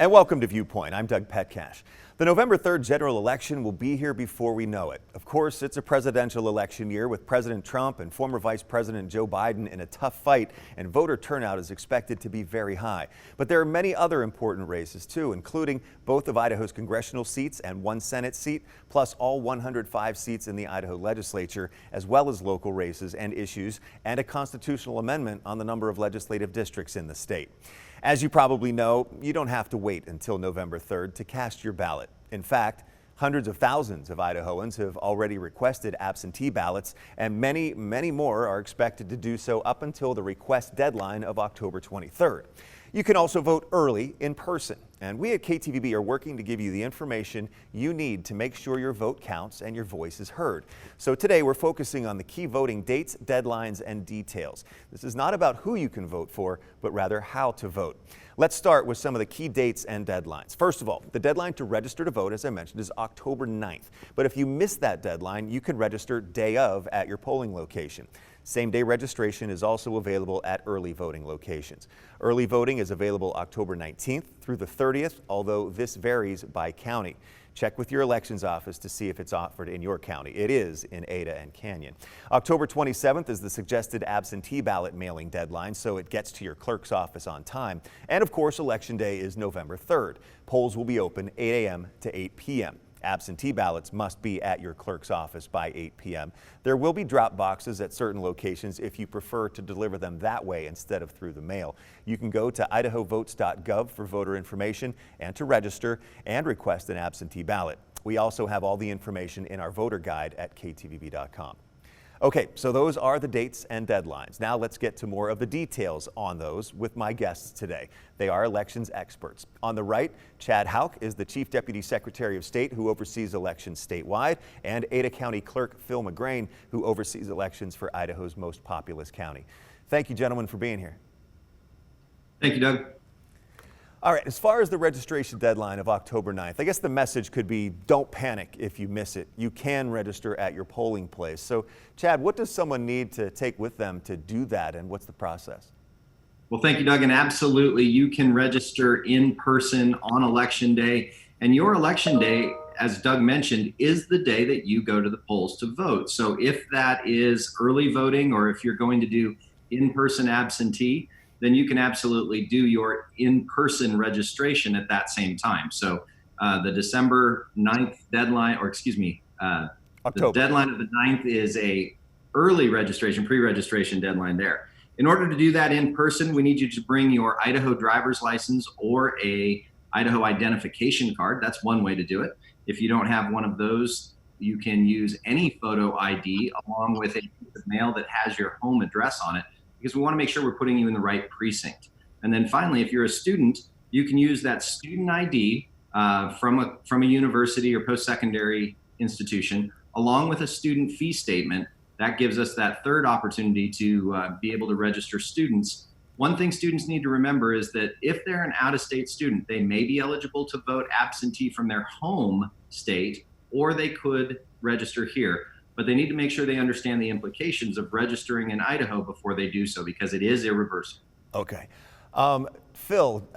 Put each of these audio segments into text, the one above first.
And welcome to Viewpoint. I'm Doug Petcash. The November 3rd general election will be here before we know it. Of course, it's a presidential election year with President Trump and former Vice President Joe Biden in a tough fight, and voter turnout is expected to be very high. But there are many other important races too, including both of Idaho's congressional seats and one Senate seat, plus all 105 seats in the Idaho legislature, as well as local races and issues, and a constitutional amendment on the number of legislative districts in the state. As you probably know, you don't have to wait until November 3rd to cast your ballot. In fact, hundreds of thousands of Idahoans have already requested absentee ballots, and many more are expected to do so up until the request deadline of October 23rd. You can also vote early in person, and we at KTVB are working to give you the information you need to make sure your vote counts and your voice is heard. So today we're focusing on the key voting dates, deadlines, and details. This is not about who you can vote for, but rather how to vote. Let's start with some of the key dates and deadlines. First of all, the deadline to register to vote, as I mentioned, is October 9th. But if you miss that deadline, you can register day of at your polling location. Same-day registration is also available at early voting locations. Early voting is available October 19th through the 30th, although this varies by county. Check with your elections office to see if it's offered in your county. It is in Ada and Canyon. October 27th is the suggested absentee ballot mailing deadline, so it gets to your clerk's office on time. And of course, Election Day is November 3rd. Polls will be open 8 a.m. to 8 p.m. Absentee ballots must be at your clerk's office by 8 p.m. There will be drop boxes at certain locations if you prefer to deliver them that way instead of through the mail. You can go to idahovotes.gov for voter information and to register and request an absentee ballot. We also have all the information in our voter guide at ktvb.com. Okay, so those are the dates and deadlines. Now let's get to more of the details on those with my guests today. They are elections experts. On the right, Chad Houck is the Chief Deputy Secretary of State who oversees elections statewide, and Ada County Clerk Phil McGrain, who oversees elections for Idaho's most populous county. Thank you, gentlemen, for being here. Thank you, Doug. All right, as far as the registration deadline of October 9th, I guess the message could be don't panic if you miss it. You can register at your polling place. So, Chad, what does someone need to take with them to do that, and what's the process? Well, thank you, Doug. And absolutely, you can register in person on Election Day. And your Election Day, as Doug mentioned, is the day that you go to the polls to vote. So if that is early voting, or if you're going to do in-person absentee, then you can absolutely do your in-person registration at that same time. So the December 9th deadline, the deadline of the 9th is a early registration, pre-registration deadline there. In order to do that in person, we need you to bring your Idaho driver's license or a Idaho identification card. That's one way to do it. If you don't have one of those, you can use any photo ID along with a piece of mail that has your home address on it, because we want to make sure we're putting you in the right precinct. And then finally, if you're a student, you can use that student ID from a university or post-secondary institution, along with a student fee statement. That gives us that third opportunity to be able to register students. One thing students need to remember is that if they're an out-of-state student, they may be eligible to vote absentee from their home state, or they could register here. But they need to make sure they understand the implications of registering in Idaho before they do so, because it is irreversible. Okay. Phil,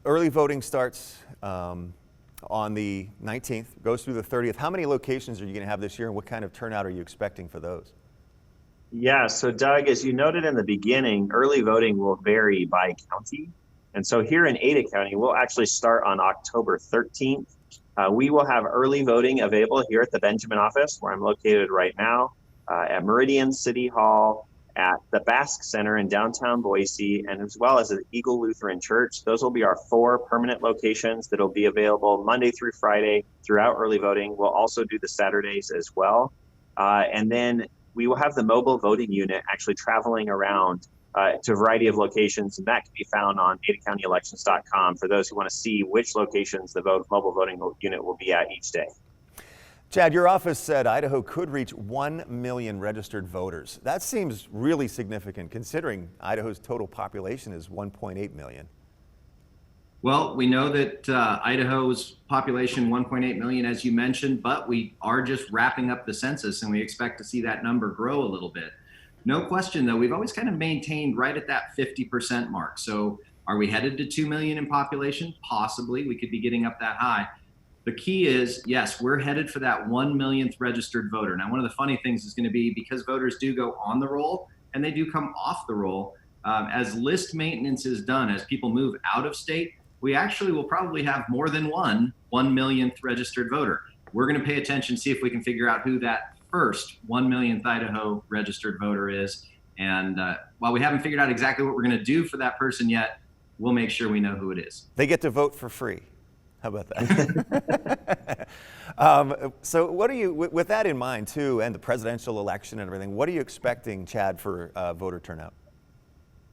early voting starts on the 19th, goes through the 30th. How many locations are you going to have this year, and what kind of turnout are you expecting for those? Yeah, so Doug, as you noted in the beginning, early voting will vary by county. And so here in Ada County, we'll actually start on October 13th. We will have early voting available here at the Benjamin office, where I'm located right now, at Meridian City Hall, at the Basque Center in downtown Boise, and as well as at Eagle Lutheran Church. Those will be our 4 permanent locations that will be available Monday through Friday throughout early voting. We'll also do the Saturdays as well. And then we will have the mobile voting unit actually traveling around to a variety of locations, and that can be found on adaCountyElections.com for those who want to see which locations the mobile voting unit will be at each day. Chad, your office said Idaho could reach 1 million registered voters. That seems really significant considering Idaho's total population is 1.8 million. Well, we know that Idaho's population 1.8 million, as you mentioned, but we are just wrapping up the census, and we expect to see that number grow a little bit. No question, though, we've always kind of maintained right at that 50% mark. So Are we headed to 2 million in population? Possibly. We could be getting up that high. The key is, yes, we're headed for that 1 millionth registered voter. Now, one of the funny things is going to be, because voters do go on the roll and they do come off the roll, as list maintenance is done, as people move out of state, we actually will probably have more than 1 millionth registered voter. We're going to pay attention, see if we can figure out who that first 1 millionth Idaho registered voter is. And while we haven't figured out exactly what we're going to do for that person yet, we'll make sure we know who it is. They get to vote for free. How about that? So what are you, with that in mind too, and the presidential election and everything, what are you expecting, Chad, for voter turnout?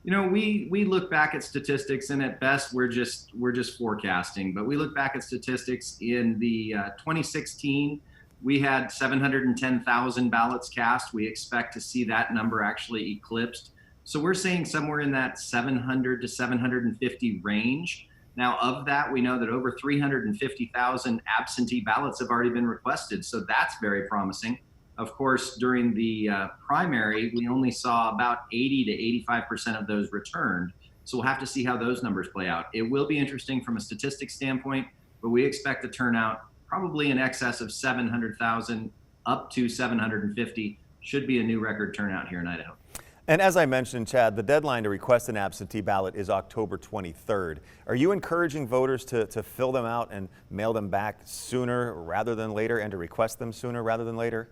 You know, we look back at statistics, and at best we're just forecasting. But we look back at statistics in the 2016, we had 710,000 ballots cast. We expect to see that number actually eclipsed. So we're saying somewhere in that 700 to 750 range. Now, of that, we know that over 350,000 absentee ballots have already been requested. So that's very promising. Of course, during the primary, we only saw about 80 to 85% of those returned. So we'll have to see how those numbers play out. It will be interesting from a statistics standpoint, but we expect the turnout probably in excess of 700,000 up to 750. Should be a new record turnout here in Idaho. And as I mentioned, Chad, the deadline to request an absentee ballot is October 23rd. Are you encouraging voters to fill them out and mail them back sooner rather than later, and to request them sooner rather than later?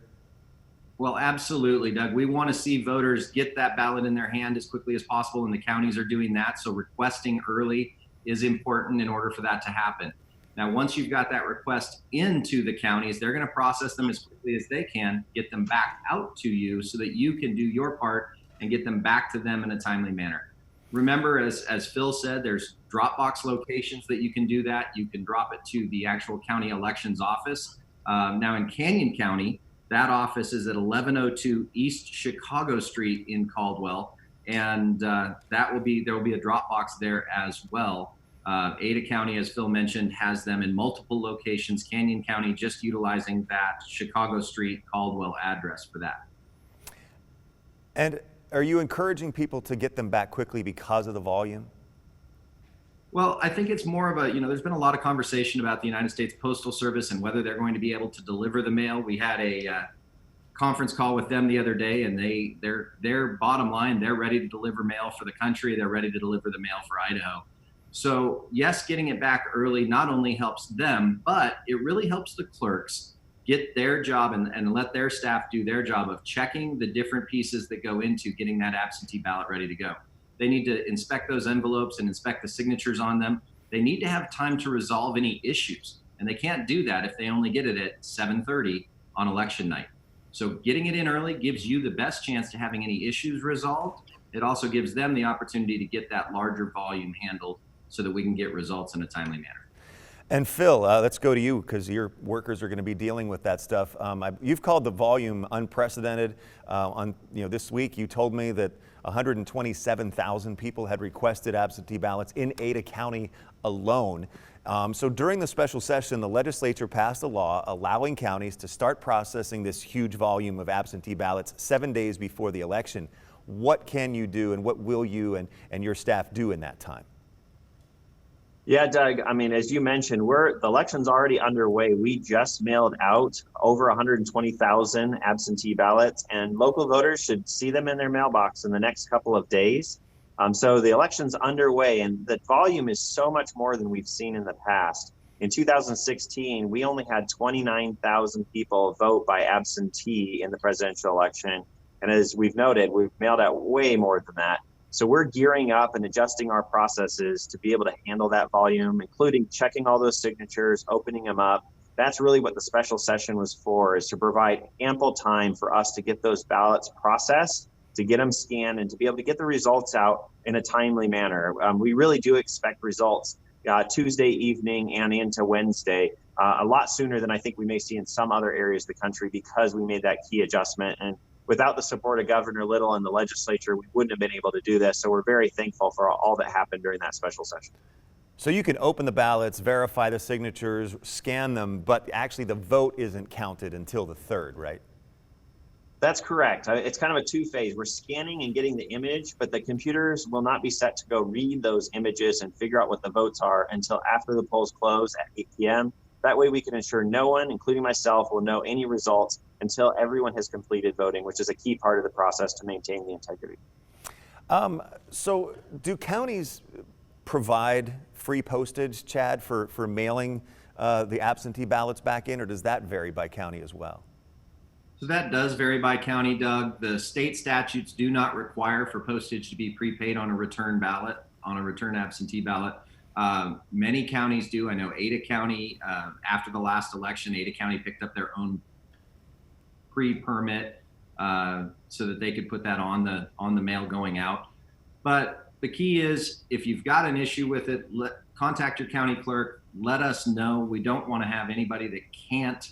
Well, absolutely, Doug. We want to see voters get that ballot in their hand as quickly as possible, and the counties are doing that. So requesting early is important in order for that to happen. Now, once you've got that request into the counties, they're going to process them as quickly as they can, get them back out to you so that you can do your part and get them back to them in a timely manner. Remember, as Phil said, there's Dropbox locations that you can do that. You can drop it to the actual county elections office. Now in Canyon County, that office is at 1102 East Chicago Street in Caldwell, and there will be a Dropbox there as well. Ada County, as Phil mentioned, has them in multiple locations. Canyon County just utilizing that Chicago Street Caldwell address for that. And are you encouraging people to get them back quickly because of the volume? Well, I think it's more of a, there's been a lot of conversation about the United States Postal Service and whether they're going to be able to deliver the mail. We had a conference call with them the other day, and their bottom line, they're ready to deliver mail for the country. They're ready to deliver the mail for Idaho. So yes, getting it back early not only helps them, but it really helps the clerks get their job and let their staff do their job of checking the different pieces that go into getting that absentee ballot ready to go. They need to inspect those envelopes and inspect the signatures on them. They need to have time to resolve any issues, and they can't do that if they only get it at 7:30 on election night. So getting it in early gives you the best chance to having any issues resolved. It also gives them the opportunity to get that larger volume handled so that we can get results in a timely manner. And Phil, let's go to you, because your workers are going to be dealing with that stuff. You've called the volume unprecedented. This week you told me that 127,000 people had requested absentee ballots in Ada County alone. So during the special session, the legislature passed a law allowing counties to start processing this huge volume of absentee ballots 7 days before the election. What can you do, and what will you and your staff do in that time? Yeah, Doug, I mean, as you mentioned, the election's already underway. We just mailed out over 120,000 absentee ballots, and local voters should see them in their mailbox in the next couple of days. So the election's underway, and the volume is so much more than we've seen in the past. In 2016, we only had 29,000 people vote by absentee in the presidential election. And as we've noted, we've mailed out way more than that. So we're gearing up and adjusting our processes to be able to handle that volume, including checking all those signatures, opening them up. That's really what the special session was for, is to provide ample time for us to get those ballots processed, to get them scanned, and to be able to get the results out in a timely manner. We really do expect results Tuesday evening and into Wednesday, a lot sooner than I think we may see in some other areas of the country, because we made that key adjustment. And without the support of Governor Little and the legislature, we wouldn't have been able to do this. So we're very thankful for all that happened during that special session. So you can open the ballots, verify the signatures, scan them, but actually the vote isn't counted until the 3rd, right? That's correct. It's kind of a two-phase. We're scanning and getting the image, but the computers will not be set to go read those images and figure out what the votes are until after the polls close at 8 p.m. That way we can ensure no one, including myself, will know any results until everyone has completed voting, which is a key part of the process to maintain the integrity. So do counties provide free postage, Chad, for mailing the absentee ballots back in, or does that vary by county as well? So that does vary by county, Doug. The state statutes do not require for postage to be prepaid on a return ballot, on a return absentee ballot. Many counties do. I know Ada County, after the last election, Ada County picked up their own pre-permit so that they could put that on the mail going out. But the key is, if you've got an issue with it, contact your county clerk. Let us know. We don't want to have anybody that can't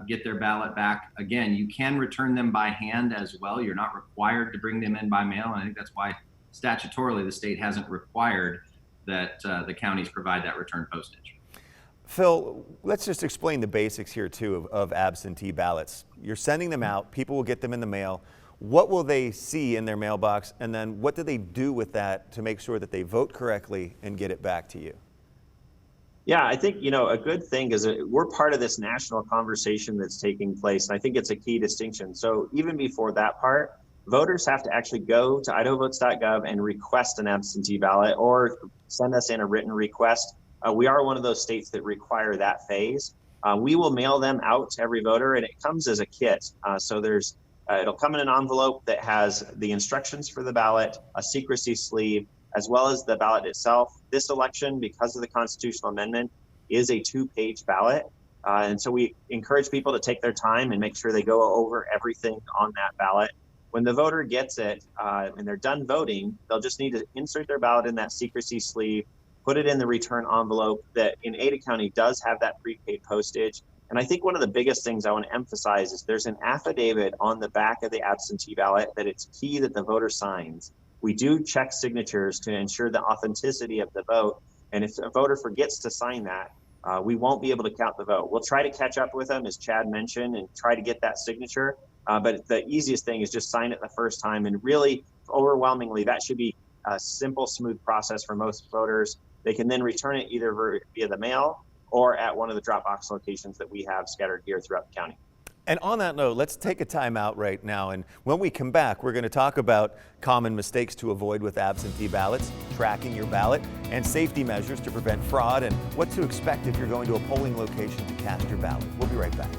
get their ballot back. Again, you can return them by hand as well. You're not required to bring them in by mail. And I think that's why statutorily the state hasn't required that the counties provide that return postage. Phil, let's just explain the basics here too of absentee ballots. You're sending them out, people will get them in the mail. What will they see in their mailbox, and then what do they do with that to make sure that they vote correctly and get it back to you? Yeah, I think, a good thing is that we're part of this national conversation that's taking place. And I think it's a key distinction. So even before that part, voters have to actually go to idahovotes.gov and request an absentee ballot or send us in a written request. We are one of those states that require that phase. We will mail them out to every voter, and it comes as a kit. So it'll come in an envelope that has the instructions for the ballot, a secrecy sleeve, as well as the ballot itself. This election, because of the constitutional amendment, is a 2-page ballot. And so we encourage people to take their time and make sure they go over everything on that ballot. When the voter gets it and they're done voting, they'll just need to insert their ballot in that secrecy sleeve, put it in the return envelope that in Ada County does have that prepaid postage. And I think one of the biggest things I want to emphasize is there's an affidavit on the back of the absentee ballot that it's key that the voter signs. We do check signatures to ensure the authenticity of the vote. And if a voter forgets to sign that, we won't be able to count the vote. We'll try to catch up with them, as Chad mentioned, and try to get that signature. But the easiest thing is just sign it the first time. And really, overwhelmingly, that should be a simple, smooth process for most voters. They can then return it either via the mail or at one of the drop box locations that we have scattered here throughout the county. And on that note, let's take a time out right now. And when we come back, we're going to talk about common mistakes to avoid with absentee ballots, tracking your ballot, and safety measures to prevent fraud, and what to expect if you're going to a polling location to cast your ballot. We'll be right back.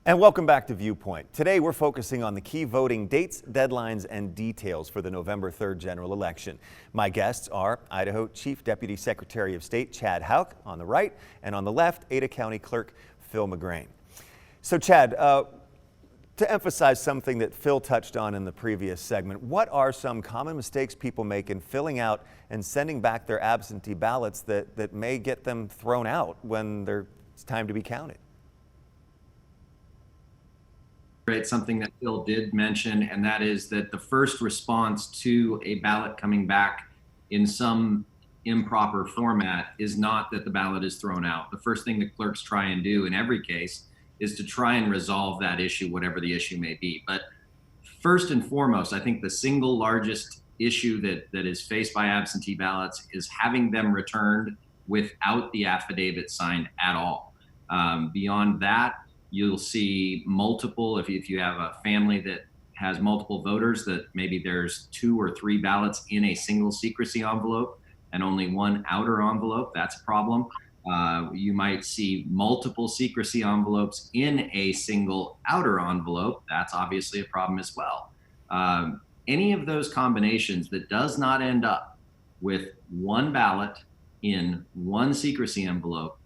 And welcome back to Viewpoint. Today we're focusing on the key voting dates, deadlines, and details for the November 3rd general election. My guests are Idaho Chief Deputy Secretary of State Chad Houck on the right, and on the left, Ada County Clerk Phil McGrain. So Chad, to emphasize something that Phil touched on in the previous segment, what are some common mistakes people make in filling out and sending back their absentee ballots that may get them thrown out when it's time to be counted? It's something that Phil did mention, and that is that the first response to a ballot coming back in some improper format is not that the ballot is thrown out. The first thing that clerks try and do in every case is to try and resolve that issue, whatever the issue may be. But first and foremost, I think the single largest issue that is faced by absentee ballots is having them returned without the affidavit signed at all. Beyond that, you'll see multiple, if you have a family that has multiple voters, that maybe there's 2 or 3 ballots in a single secrecy envelope and only one outer envelope, that's a problem. You might see multiple secrecy envelopes in a single outer envelope, that's obviously a problem as well. Any of those combinations that does not end up with one ballot in one secrecy envelope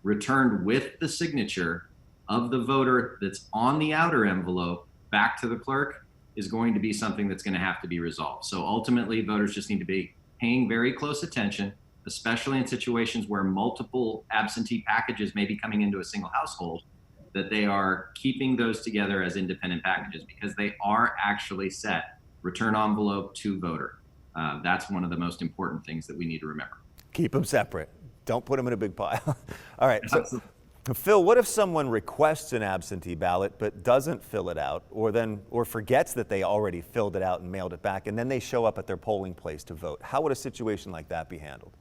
returned with the signature of the voter that's on the outer envelope back to the clerk is going to be something that's going to have to be resolved. So ultimately, voters just need to be paying very close attention, especially in situations where multiple absentee packages may be coming into a single household, that they are keeping those together as independent packages, because they are actually set return envelope to voter. That's one of the most important things that we need to remember. Keep them separate. Don't put them in a big pile. All right. So, Phil, what if someone requests an absentee ballot but doesn't fill it out, or forgets that they already filled it out and mailed it back, and then they show up at their polling place to vote? How would a situation like that be handled?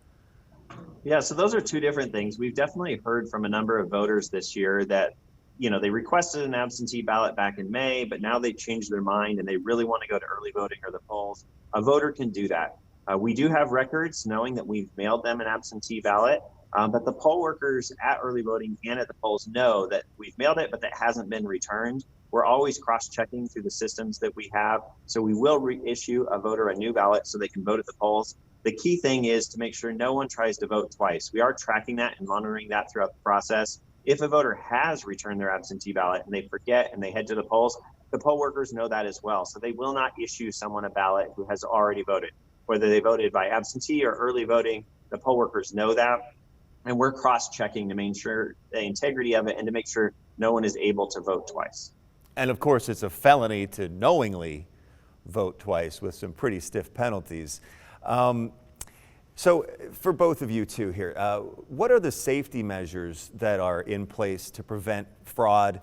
Yeah, so those are two different things. We've definitely heard from a number of voters this year that, they requested an absentee ballot back in May, but now they've changed their mind and they really want to go to early voting or the polls. A voter can do that. We do have records knowing that we've mailed them an absentee ballot, but the poll workers at early voting and at the polls know that we've mailed it, but that hasn't been returned. We're always cross-checking through the systems that we have. So we will reissue a voter a new ballot so they can vote at the polls. The key thing is to make sure no one tries to vote twice. We are tracking that and monitoring that throughout the process. If a voter has returned their absentee ballot and they forget and they head to the polls, the poll workers know that as well. So they will not issue someone a ballot who has already voted. Whether they voted by absentee or early voting, the poll workers know that. And we're cross-checking to make sure the integrity of it and to make sure no one is able to vote twice. And of course, it's a felony to knowingly vote twice with some pretty stiff penalties. So for both of you two here, what are the safety measures that are in place to prevent fraud,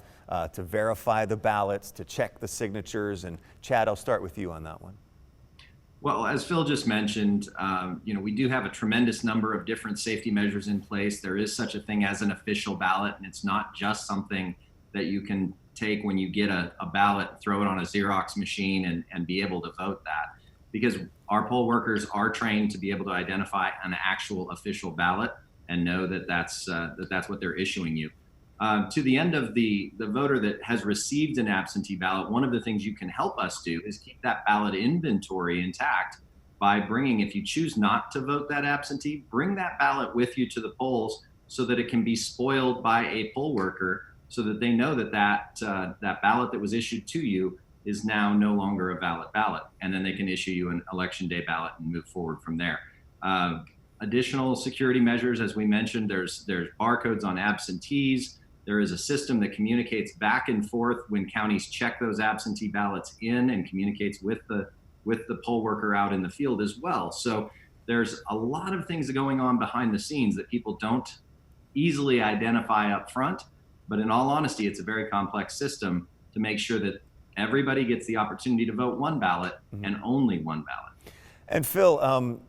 to verify the ballots, to check the signatures? And Chad, I'll start with you on that one. Well, as Phil just mentioned, we do have a tremendous number of different safety measures in place. There is such a thing as an official ballot, and it's not just something that you can take when you get a ballot, throw it on a Xerox machine and be able to vote that. Because our poll workers are trained to be able to identify an actual official ballot and know that that's what they're issuing you. To the end of the voter that has received an absentee ballot, one of the things you can help us do is keep that ballot inventory intact by bringing, if you choose not to vote that absentee, bring that ballot with you to the polls so that it can be spoiled by a poll worker so that they know that that ballot that was issued to you is now no longer a valid ballot. And then they can issue you an election day ballot and move forward from there. Additional security measures, as we mentioned, there's barcodes on absentees. There is a system that communicates back and forth when counties check those absentee ballots in and communicates with the poll worker out in the field as well. So there's a lot of things going on behind the scenes that people don't easily identify up front. But in all honesty, it's a very complex system to make sure that everybody gets the opportunity to vote one ballot and only one ballot. And Phil,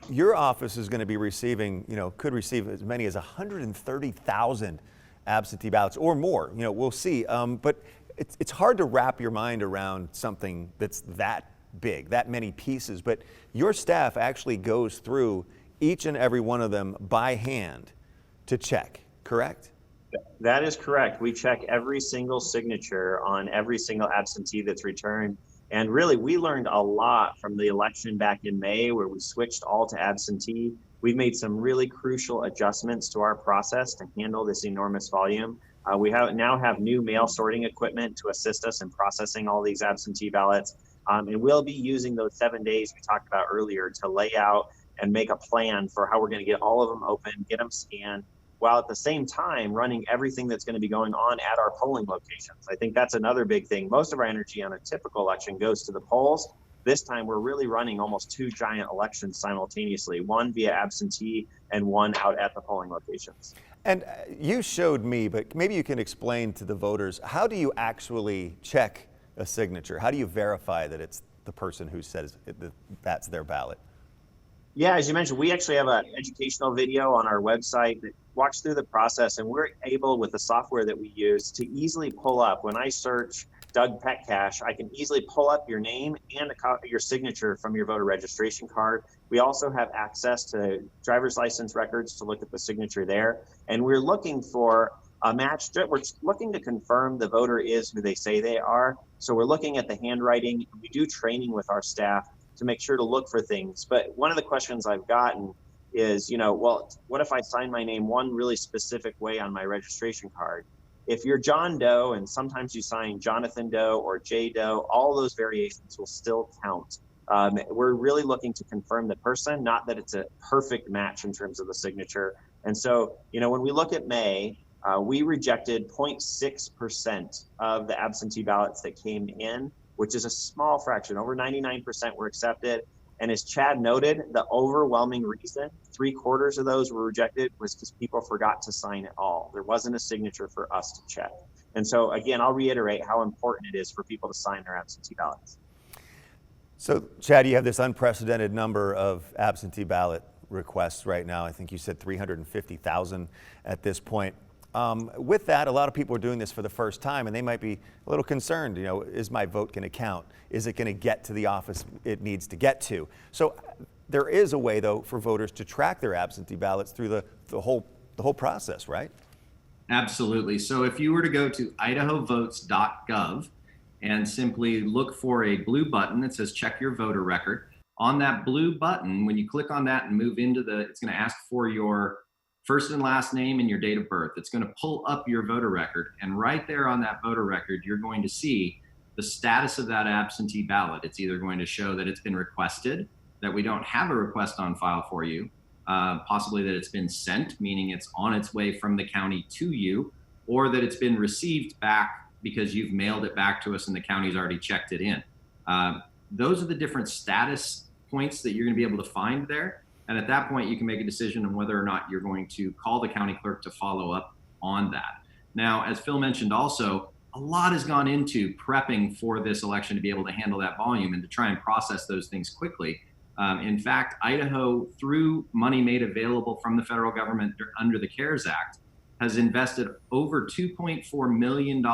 your office is going to be receiving, could receive as many as 130,000 absentee ballots or more. We'll see. But it's hard to wrap your mind around something that's that big, that many pieces. But your staff actually goes through each and every one of them by hand to check, correct? That is correct. We check every single signature on every single absentee that's returned. And really, we learned a lot from the election back in May where we switched all to absentee. We've made some really crucial adjustments to our process to handle this enormous volume. We now have new mail sorting equipment to assist us in processing all these absentee ballots. And we'll be using those 7 days we talked about earlier to lay out and make a plan for how we're going to get all of them open, get them scanned, while at the same time running everything that's going to be going on at our polling locations. I think that's another big thing. Most of our energy on a typical election goes to the polls. This time we're really running almost two giant elections simultaneously, one via absentee and one out at the polling locations. And you showed me, but maybe you can explain to the voters, how do you actually check a signature? How do you verify that it's the person who says that's their ballot? Yeah, as you mentioned, we actually have an educational video on our website that walks through the process, and we're able, with the software that we use, to easily pull up. When I search Doug Petcash, I can easily pull up your name and your signature from your voter registration card. We also have access to driver's license records to look at the signature there. And we're looking for a match. We're looking to confirm the voter is who they say they are. So we're looking at the handwriting. We do training with our staff to make sure to look for things. But one of the questions I've gotten is, well, what if I sign my name one really specific way on my registration card? If you're John Doe and sometimes you sign Jonathan Doe or J Doe, all those variations will still count. We're really looking to confirm the person, not that it's a perfect match in terms of the signature. And so, when we look at May, we rejected 0.6% of the absentee ballots that came in, which is a small fraction. Over 99% were accepted. And as Chad noted, the overwhelming reason 3/4 of those were rejected was because people forgot to sign it all. There wasn't a signature for us to check. And so again, I'll reiterate how important it is for people to sign their absentee ballots. So Chad, you have this unprecedented number of absentee ballot requests right now. I think you said 350,000 at this point. With that, a lot of people are doing this for the first time, and they might be a little concerned, is my vote going to count? Is it going to get to the office it needs to get to? So there is a way, though, for voters to track their absentee ballots through the whole process, right? Absolutely. So if you were to go to idahovotes.gov and simply look for a blue button that says check your voter record, on that blue button, when you click on that and move into it's going to ask for your first and last name and your date of birth. It's going to pull up your voter record. And right there on that voter record, you're going to see the status of that absentee ballot. It's either going to show that it's been requested, that we don't have a request on file for you, possibly that it's been sent, meaning it's on its way from the county to you, or that it's been received back because you've mailed it back to us and the county's already checked it in. Those are the different status points that you're going to be able to find there. And at that point, you can make a decision on whether or not you're going to call the county clerk to follow up on that. Now, as Phil mentioned also, a lot has gone into prepping for this election to be able to handle that volume and to try and process those things quickly. In fact, Idaho, through money made available from the federal government under the CARES Act, has invested over $2.4 million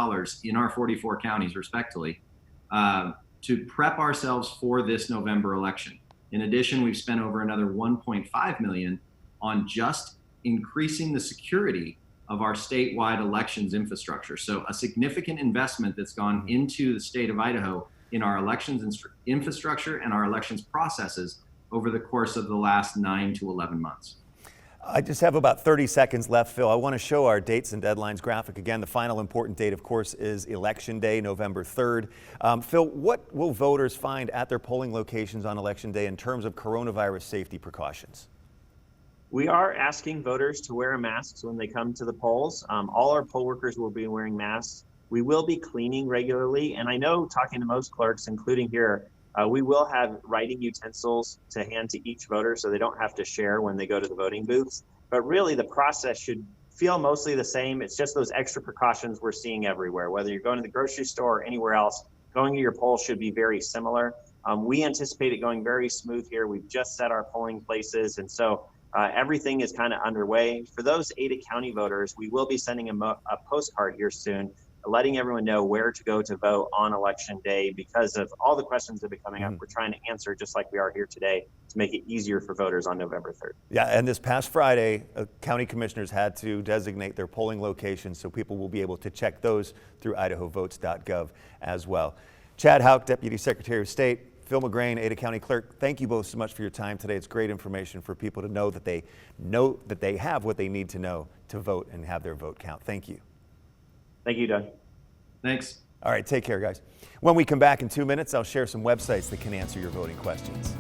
in our 44 counties, respectively, to prep ourselves for this November election. In addition, we've spent over another $1.5 million on just increasing the security of our statewide elections infrastructure. So a significant investment that's gone into the state of Idaho in our elections infrastructure and our elections processes over the course of the last 9 to 11 months. I just have about 30 seconds left, Phil. I want to show our dates and deadlines graphic again. The final important date, of course, is Election Day, November 3rd. Phil, what will voters find at their polling locations on Election Day in terms of coronavirus safety precautions? We are asking voters to wear masks when they come to the polls. All our poll workers will be wearing masks. We will be cleaning regularly. And I know, talking to most clerks, including here, we will have writing utensils to hand to each voter so they don't have to share when they go to the voting booths. But really, the process should feel mostly the same. It's just those extra precautions we're seeing everywhere. Whether you're going to the grocery store or anywhere else, going to your poll should be very similar. We anticipate it going very smooth here. We've just set our polling places, and so everything is kind of underway. For those Ada County voters, we will be sending a postcard here soon, letting everyone know where to go to vote on Election Day. Because of all the questions that have been coming up, we're trying to answer just like we are here today to make it easier for voters on November 3rd. Yeah, and this past Friday, county commissioners had to designate their polling locations, so people will be able to check those through idahovotes.gov as well. Chad Houck, Deputy Secretary of State, Phil McGrain, Ada County Clerk, thank you both so much for your time today. It's great information for people to know that they have what they need to know to vote and have their vote count. Thank you. Thank you, Doug. Thanks. All right, take care, guys. When we come back in 2 minutes, I'll share some websites that can answer your voting questions.